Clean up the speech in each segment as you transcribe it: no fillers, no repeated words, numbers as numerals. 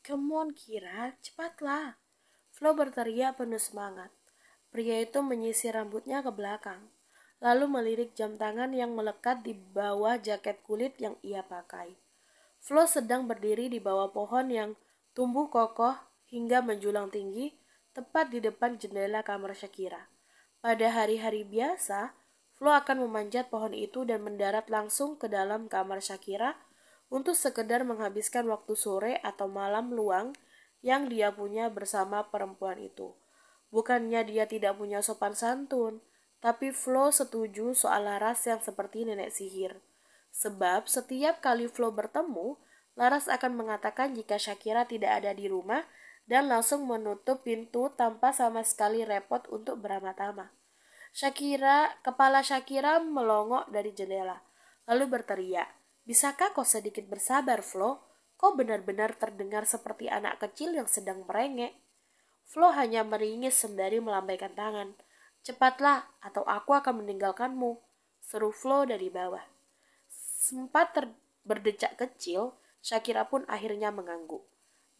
Come on Kira, cepatlah. Flo berteriak penuh semangat. Pria itu menyisir rambutnya ke belakang, lalu melirik jam tangan yang melekat di bawah jaket kulit yang ia pakai. Flo sedang berdiri di bawah pohon yang tumbuh kokoh hingga menjulang tinggi, tepat di depan jendela kamar Shakira. Pada hari-hari biasa, Flo akan memanjat pohon itu dan mendarat langsung ke dalam kamar Shakira untuk sekedar menghabiskan waktu sore atau malam luang yang dia punya bersama perempuan itu. Bukannya dia tidak punya sopan santun, tapi Flo setuju soal Laras yang seperti nenek sihir. Sebab setiap kali Flo bertemu, Laras akan mengatakan jika Shakira tidak ada di rumah dan langsung menutup pintu tanpa sama sekali repot untuk beramah-tamah. Kepala Shakira melongok dari jendela, lalu berteriak, "Bisakah kau sedikit bersabar, Flo? Kau benar-benar terdengar seperti anak kecil yang sedang merengek." Flo hanya meringis sembari melambaikan tangan. "Cepatlah, atau aku akan meninggalkanmu," seru Flo dari bawah. Sempat berdecak kecil, Shakira pun akhirnya mengangguk.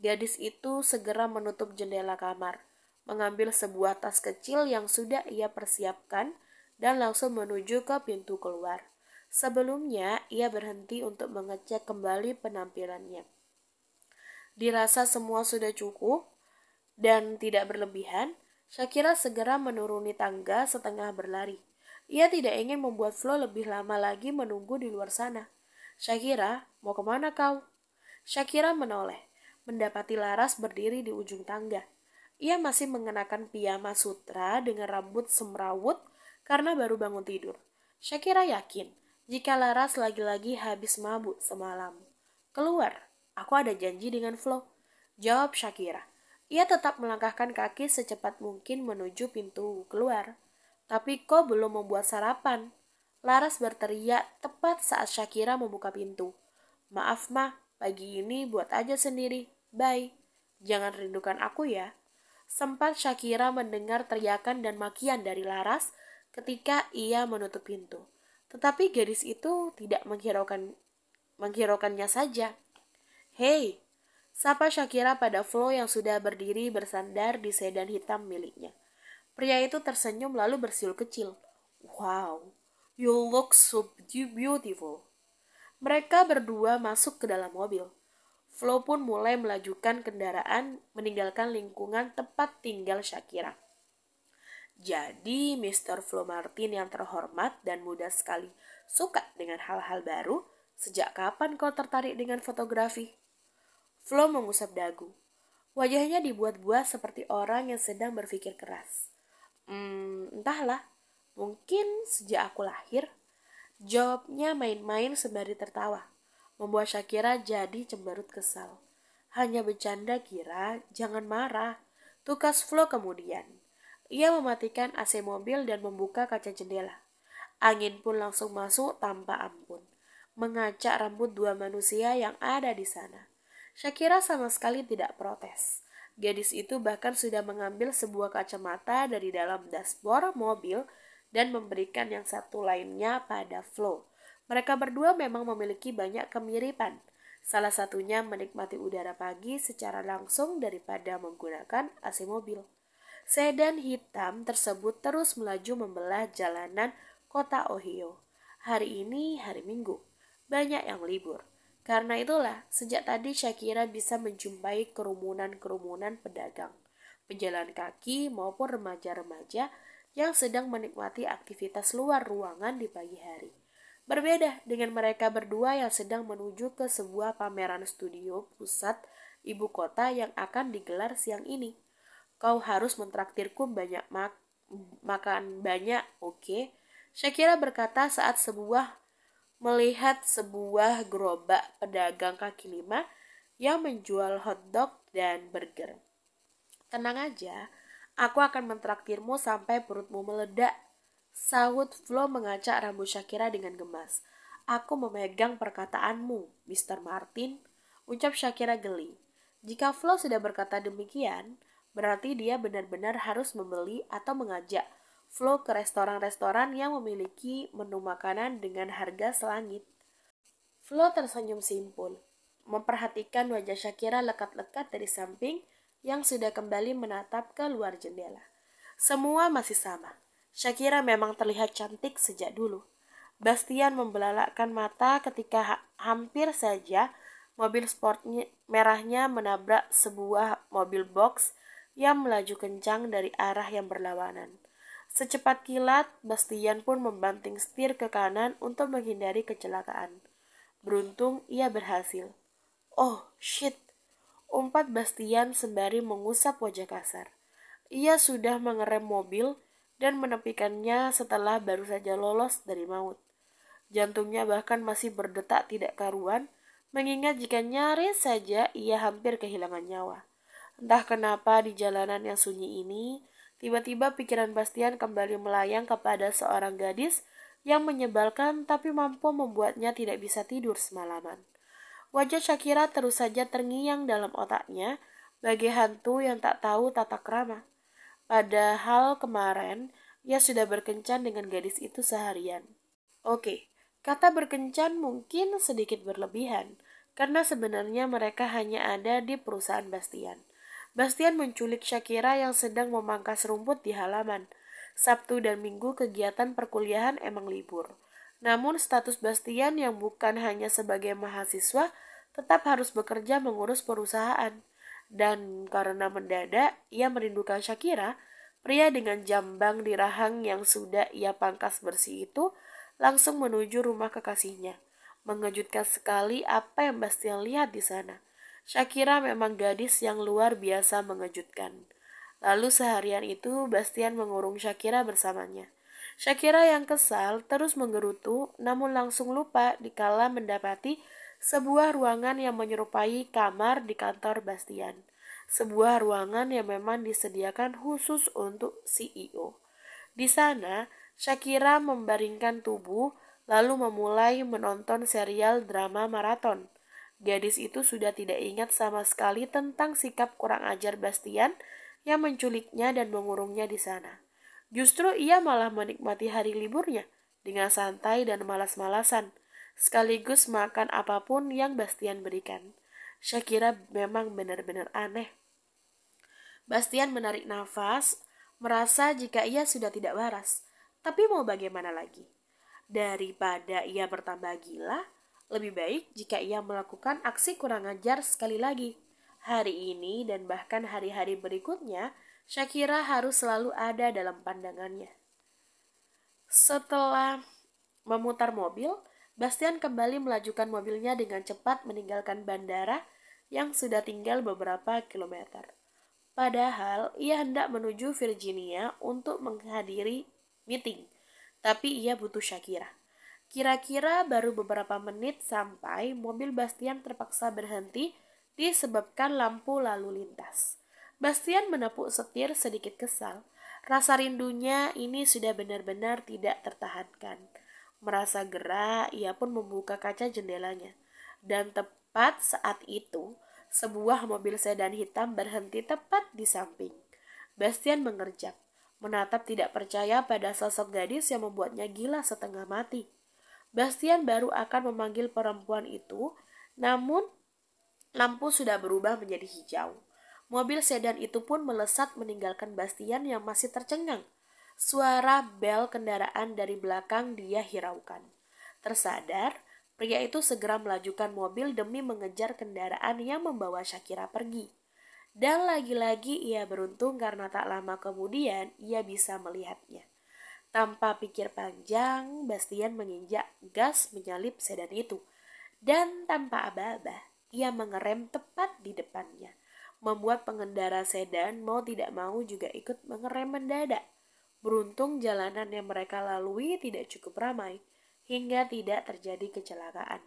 Gadis itu segera menutup jendela kamar, mengambil sebuah tas kecil yang sudah ia persiapkan, dan langsung menuju ke pintu keluar. Sebelumnya, ia berhenti untuk mengecek kembali penampilannya. Dirasa semua sudah cukup dan tidak berlebihan, Shakira segera menuruni tangga setengah berlari. Ia tidak ingin membuat Flo lebih lama lagi menunggu di luar sana. "Shakira, mau kemana kau?" Shakira menoleh, mendapati Laras berdiri di ujung tangga. Ia masih mengenakan piyama sutra dengan rambut semrawut karena baru bangun tidur. Shakira yakin jika Laras lagi-lagi habis mabuk semalam. "Keluar, aku ada janji dengan Flo," jawab Shakira. Ia tetap melangkahkan kaki secepat mungkin menuju pintu keluar. "Tapi kau belum membuat sarapan," Laras berteriak tepat saat Shakira membuka pintu. "Maaf mah, pagi ini buat aja sendiri. Bye. Jangan rindukan aku ya." Sempat Shakira mendengar teriakan dan makian dari Laras ketika ia menutup pintu. Tetapi gadis itu tidak menghiraukannya saja. "Hei," sapa Shakira pada Flo yang sudah berdiri bersandar di sedan hitam miliknya. Pria itu tersenyum lalu bersiul kecil. "Wow, you look so beautiful." Mereka berdua masuk ke dalam mobil. Flo pun mulai melajukan kendaraan meninggalkan lingkungan tempat tinggal Shakira. "Jadi, Mr. Flo Martin yang terhormat dan muda sekali suka dengan hal-hal baru. Sejak kapan kau tertarik dengan fotografi?" Flo mengusap dagu. Wajahnya dibuat-buat seperti orang yang sedang berpikir keras. Entahlah, mungkin sejak aku lahir," jawabnya main-main sembari tertawa, membuat Shakira jadi cemberut kesal. "Hanya bercanda Kira, jangan marah," tukas Flo kemudian. Ia mematikan AC mobil dan membuka kaca jendela. Angin pun langsung masuk tanpa ampun, mengacak rambut dua manusia yang ada di sana. Shakira sama sekali tidak protes. Gadis itu bahkan sudah mengambil sebuah kacamata dari dalam dashboard mobil dan memberikan yang satu lainnya pada Flo. Mereka berdua memang memiliki banyak kemiripan. Salah satunya menikmati udara pagi secara langsung daripada menggunakan AC mobil. Sedan hitam tersebut terus melaju membelah jalanan kota Ohio. Hari ini hari Minggu, banyak yang libur. Karena itulah, sejak tadi Shakira bisa menjumpai kerumunan-kerumunan pedagang, pejalan kaki maupun remaja-remaja yang sedang menikmati aktivitas luar ruangan di pagi hari. Berbeda dengan mereka berdua yang sedang menuju ke sebuah pameran studio pusat ibu kota yang akan digelar siang ini. "Kau harus mentraktirku makan banyak, oke?" Shakira berkata saat melihat sebuah gerobak pedagang kaki lima yang menjual hotdog dan burger. "Tenang aja, aku akan mentraktirmu sampai perutmu meledak," sahut Flo mengacak rambut Shakira dengan gemas. "Aku memegang perkataanmu, Mr. Martin," ucap Shakira geli. Jika Flo sudah berkata demikian, berarti dia benar-benar harus membeli atau mengajak Flo ke restoran-restoran yang memiliki menu makanan dengan harga selangit. Flo tersenyum simpul. memperhatikan wajah Shakira lekat-lekat dari samping yang sudah kembali menatap ke luar jendela. Semua masih sama. Shakira memang terlihat cantik sejak dulu. Bastian membelalakkan mata ketika hampir saja mobil sport merahnya menabrak sebuah mobil box yang melaju kencang dari arah yang berlawanan. Secepat kilat, Bastian pun membanting setir ke kanan untuk menghindari kecelakaan. Beruntung ia berhasil. Oh, shit! Umpat Bastian sembari mengusap wajah kasar. Ia sudah mengerem mobil dan menepikannya setelah baru saja lolos dari maut. Jantungnya bahkan masih berdetak tidak karuan, mengingat jika nyaris saja ia hampir kehilangan nyawa. Entah kenapa di jalanan yang sunyi ini, tiba-tiba pikiran Bastian kembali melayang kepada seorang gadis yang menyebalkan tapi mampu membuatnya tidak bisa tidur semalaman. Wajah Shakira terus saja terngiang dalam otaknya, bagai hantu yang tak tahu tata krama. Padahal kemarin, ia sudah berkencan dengan gadis itu seharian. Oke, kata berkencan mungkin sedikit berlebihan, karena sebenarnya mereka hanya ada di perusahaan Bastian. Bastian menculik Shakira yang sedang memangkas rumput di halaman. Sabtu dan Minggu kegiatan perkuliahan emang libur. Namun status Bastian yang bukan hanya sebagai mahasiswa tetap harus bekerja mengurus perusahaan. Dan karena mendadak ia merindukan Shakira, pria dengan jambang di rahang yang sudah ia pangkas bersih itu langsung menuju rumah kekasihnya. Mengejutkan sekali apa yang Bastian lihat di sana. Shakira memang gadis yang luar biasa mengejutkan. Lalu seharian itu Bastian mengurung Shakira bersamanya. Shakira yang kesal terus menggerutu namun langsung lupa dikala mendapati sebuah ruangan yang menyerupai kamar di kantor Bastian. Sebuah ruangan yang memang disediakan khusus untuk CEO. Di sana, Shakira membaringkan tubuh lalu memulai menonton serial drama maraton. Gadis itu sudah tidak ingat sama sekali tentang sikap kurang ajar Bastian yang menculiknya dan mengurungnya di sana. Justru ia malah menikmati hari liburnya dengan santai dan malas-malasan, sekaligus makan apapun yang Bastian berikan. Shakira memang benar-benar aneh. Bastian menarik nafas, merasa jika ia sudah tidak waras. Tapi mau bagaimana lagi? Daripada ia bertambah gila, lebih baik jika ia melakukan aksi kurang ajar sekali lagi. Hari ini dan bahkan hari-hari berikutnya, Shakira harus selalu ada dalam pandangannya. Setelah memutar mobil, Bastian kembali melajukan mobilnya dengan cepat meninggalkan bandara yang sudah tinggal beberapa kilometer. Padahal ia hendak menuju Virginia untuk menghadiri meeting, tapi ia butuh Shakira. Kira-kira baru beberapa menit sampai mobil Bastian terpaksa berhenti disebabkan lampu lalu lintas. Bastian menepuk setir sedikit kesal. Rasa rindunya ini sudah benar-benar tidak tertahankan. Merasa gerah, ia pun membuka kaca jendelanya. Dan tepat saat itu, sebuah mobil sedan hitam berhenti tepat di samping. Bastian mengerjap, menatap tidak percaya pada sosok gadis yang membuatnya gila setengah mati. Bastian baru akan memanggil perempuan itu, namun lampu sudah berubah menjadi hijau. Mobil sedan itu pun melesat meninggalkan Bastian yang masih tercengang. Suara bel kendaraan dari belakang dia hiraukan. Tersadar, pria itu segera melajukan mobil demi mengejar kendaraan yang membawa Shakira pergi. Dan lagi-lagi ia beruntung karena tak lama kemudian ia bisa melihatnya. Tanpa pikir panjang, Bastian menginjak gas menyalip sedan itu. Dan tanpa aba-aba, ia mengerem tepat di depannya. Membuat pengendara sedan mau tidak mau juga ikut mengerem mendadak. Beruntung jalanan yang mereka lalui tidak cukup ramai, hingga tidak terjadi kecelakaan.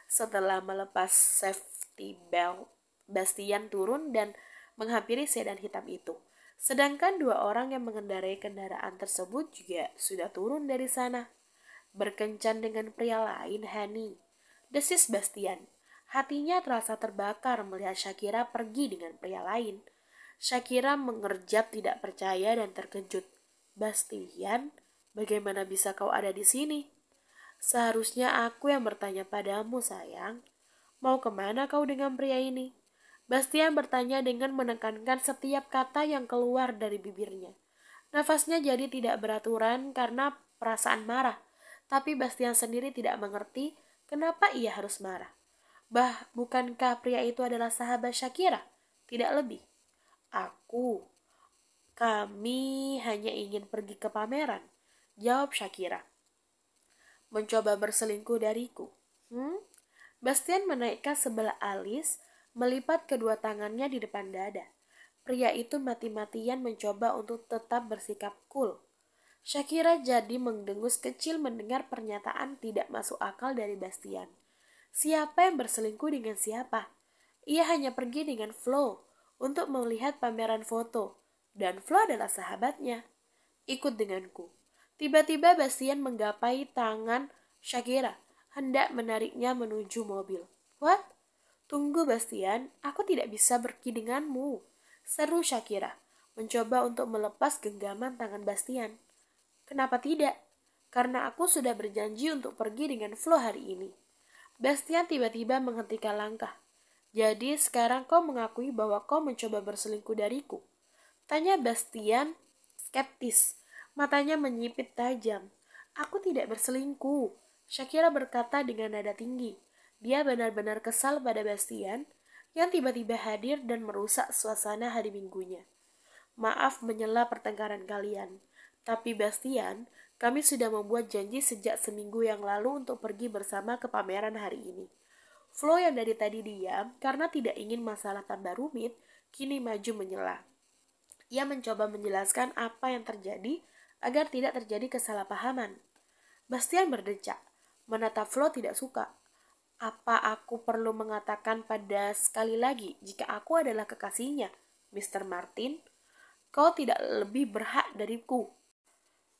Setelah melepas safety belt, Bastian turun dan menghampiri sedan hitam itu. Sedangkan dua orang yang mengendarai kendaraan tersebut juga sudah turun dari sana. Berkencan dengan pria lain, Hani, desis Bastian. Hatinya terasa terbakar melihat Shakira pergi dengan pria lain. Shakira mengerjap tidak percaya dan terkejut. Bastian, bagaimana bisa kau ada di sini? Seharusnya aku yang bertanya padamu, sayang. Mau kemana kau dengan pria ini? Bastian bertanya dengan menekankan setiap kata yang keluar dari bibirnya. Nafasnya jadi tidak beraturan karena perasaan marah. Tapi Bastian sendiri tidak mengerti kenapa ia harus marah. Bukankah pria itu adalah sahabat Shakira? Tidak lebih. Aku, kami hanya ingin pergi ke pameran, jawab Shakira. Mencoba berselingkuh dariku. Bastian menaikkan sebelah alis, melipat kedua tangannya di depan dada. Pria itu mati-matian mencoba untuk tetap bersikap cool. Shakira jadi mendengus kecil mendengar pernyataan tidak masuk akal dari Bastian. Siapa yang berselingkuh dengan siapa? Ia hanya pergi dengan Flo untuk melihat pameran foto, dan Flo adalah sahabatnya. Ikut denganku. Tiba-tiba Bastian menggapai tangan Shakira, hendak menariknya menuju mobil. What? Tunggu Bastian, aku tidak bisa pergi denganmu, seru Shakira, mencoba untuk melepas genggaman tangan Bastian. Kenapa tidak? Karena aku sudah berjanji untuk pergi dengan Flo hari ini. Bastian tiba-tiba menghentikan langkah. Jadi sekarang kau mengakui bahwa kau mencoba berselingkuh dariku? Tanya Bastian skeptis. Matanya menyipit tajam. Aku tidak berselingkuh, Shakira berkata dengan nada tinggi. Dia benar-benar kesal pada Bastian yang tiba-tiba hadir dan merusak suasana hari Minggunya. Maaf menyela pertengkaran kalian, tapi Bastian, kami sudah membuat janji sejak seminggu yang lalu untuk pergi bersama ke pameran hari ini. Flo yang dari tadi diam karena tidak ingin masalah tambah rumit, kini maju menyela. Ia mencoba menjelaskan apa yang terjadi agar tidak terjadi kesalahpahaman. Bastian berdecak, menatap Flo tidak suka. Apa aku perlu mengatakan pada sekali lagi jika aku adalah kekasihnya, Mr. Martin? Kau tidak lebih berhak dariku.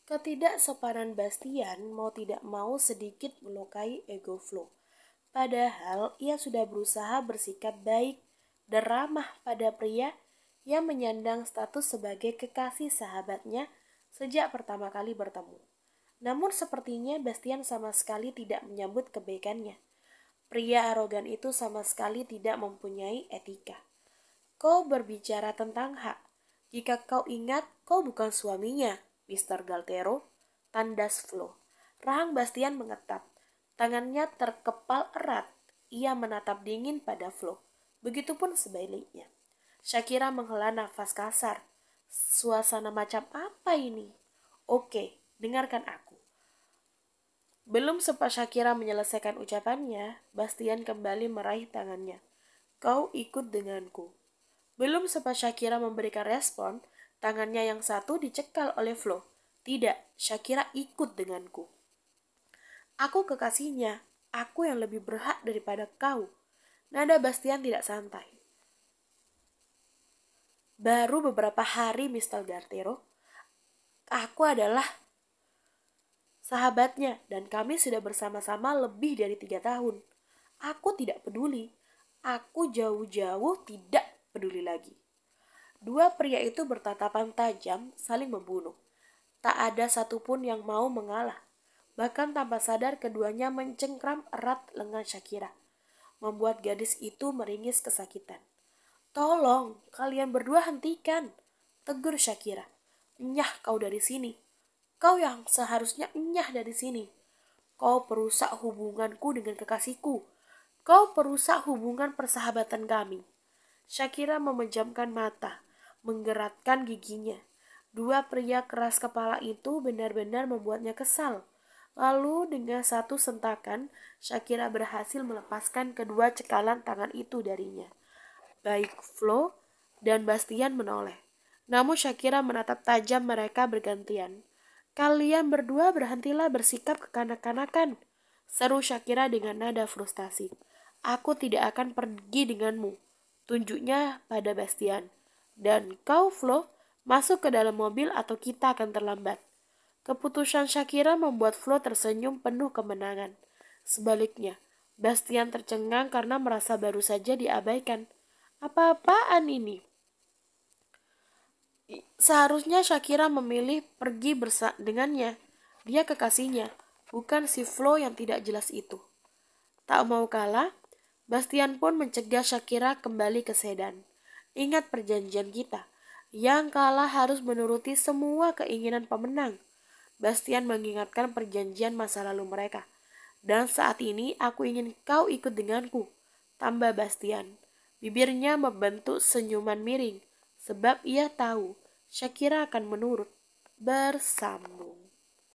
Ketidaksopanan Bastian mau tidak mau sedikit melukai ego Flo. Padahal ia sudah berusaha bersikap baik dan ramah pada pria yang menyandang status sebagai kekasih sahabatnya sejak pertama kali bertemu. Namun sepertinya Bastian sama sekali tidak menyambut kebaikannya. Pria arogan itu sama sekali tidak mempunyai etika. Kau berbicara tentang hak. Jika kau ingat, kau bukan suaminya, Mr. Galtero, tandas Flo. Rahang Bastian mengetat. Tangannya terkepal erat. Ia menatap dingin pada Flo. Begitupun sebaliknya. Shakira menghela nafas kasar. Suasana macam apa ini? Oke, dengarkan aku. Belum sempat Shakira menyelesaikan ucapannya, Bastian kembali meraih tangannya. Kau ikut denganku. Belum sempat Shakira memberikan respon, tangannya yang satu dicekal oleh Flo. Tidak, Shakira ikut denganku. Aku kekasihnya, aku yang lebih berhak daripada kau. Nada Bastian tidak santai. Baru beberapa hari, Mr. Gartero. Aku adalah sahabatnya dan kami sudah bersama-sama lebih dari 3 tahun. Aku tidak peduli. Aku jauh-jauh tidak peduli lagi. Dua pria itu bertatapan tajam, saling membunuh. Tak ada satupun yang mau mengalah. Bahkan tanpa sadar keduanya mencengkram erat lengan Shakira, membuat gadis itu meringis kesakitan. Tolong, kalian berdua hentikan, tegur Shakira. Enyah kau dari sini. Kau yang seharusnya enyah dari sini. Kau perusak hubunganku dengan kekasihku. Kau perusak hubungan persahabatan kami. Shakira memejamkan mata, menggerakkan giginya. Dua pria keras kepala itu benar-benar membuatnya kesal. Lalu dengan satu sentakan, Shakira berhasil melepaskan kedua cekalan tangan itu darinya. Baik Flo dan Bastian menoleh. Namun Shakira menatap tajam mereka bergantian. Kalian berdua berhentilah bersikap kekanak-kanakan, seru Shakira dengan nada frustasi. Aku tidak akan pergi denganmu, tunjuknya pada Bastian. Dan kau Flo, masuk ke dalam mobil atau kita akan terlambat. Keputusan Shakira membuat Flo tersenyum penuh kemenangan. Sebaliknya, Bastian tercengang karena merasa baru saja diabaikan. Apa-apaan ini? Seharusnya Shakira memilih pergi dengannya. Dia kekasihnya, bukan si Flo yang tidak jelas itu. Tak mau kalah, Bastian pun mencegah Shakira kembali ke sedan. Ingat perjanjian kita, yang kalah harus menuruti semua keinginan pemenang. Bastian mengingatkan perjanjian masa lalu mereka. Dan saat ini aku ingin kau ikut denganku, tambah Bastian. Bibirnya membentuk senyuman miring, sebab ia tahu Shakira akan menurut. Bersambung.